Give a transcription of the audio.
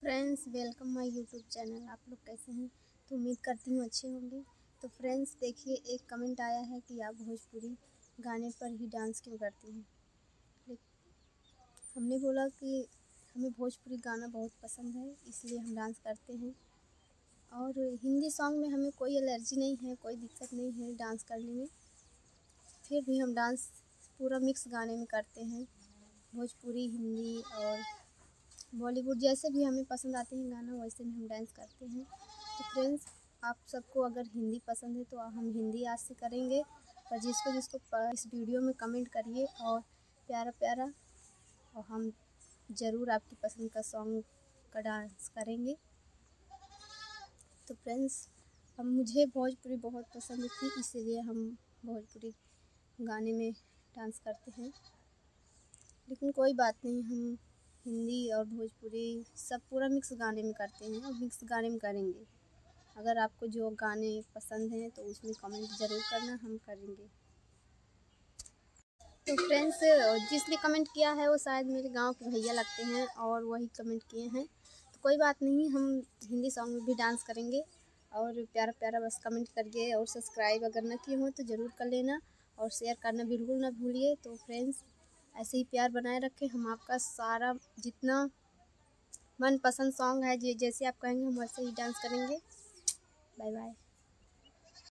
Friends, welcome my YouTube channel. आप लोग कैसे हैं? तो उम्मीद करती हूँ अच्छे होंगे। तो फ्रेंड्स देखिए, एक कमेंट आया है कि आप भोजपुरी गाने पर ही डांस क्यों करती हैं। हमने बोला कि हमें भोजपुरी गाना बहुत पसंद है, इसलिए हम डांस करते हैं। और हिंदी सॉन्ग में हमें कोई एलर्जी नहीं है, कोई दिक्कत नहीं है डांस करने में। फिर भी हम डांस पूरा मिक्स गाने में करते हैं। भोजपुरी, हिंदी और बॉलीवुड जैसे भी हमें पसंद आते हैं गाना, वैसे में हम डांस करते हैं। तो फ्रेंड्स, आप सबको अगर हिंदी पसंद है तो हम हिंदी आज से करेंगे। और जिसको जिसको इस वीडियो में कमेंट करिए और प्यारा प्यारा, और हम ज़रूर आपकी पसंद का सॉन्ग का डांस करेंगे। तो फ्रेंड्स, अब मुझे भोजपुरी बहुत पसंद थी, इसीलिए हम भोजपुरी गाने में डांस करते हैं। लेकिन कोई बात नहीं, हम हिंदी और भोजपुरी सब पूरा मिक्स गाने में करते हैं और मिक्स गाने में करेंगे। अगर आपको जो गाने पसंद हैं तो उसमें कमेंट ज़रूर करना, हम करेंगे। तो फ्रेंड्स, जिसने कमेंट किया है वो शायद मेरे गांव के भैया लगते हैं और वही कमेंट किए हैं। तो कोई बात नहीं, हम हिंदी सॉन्ग में भी डांस करेंगे। और प्यारा प्यारा बस कमेंट करिए, और सब्सक्राइब अगर न किए हो तो ज़रूर कर लेना, और शेयर करना बिल्कुल ना भूलिए। तो फ्रेंड्स, ऐसे ही प्यार बनाए रखें। हम आपका सारा जितना मनपसंद सॉन्ग है, जैसे आप कहेंगे हम वैसे ही डांस करेंगे। Bye bye.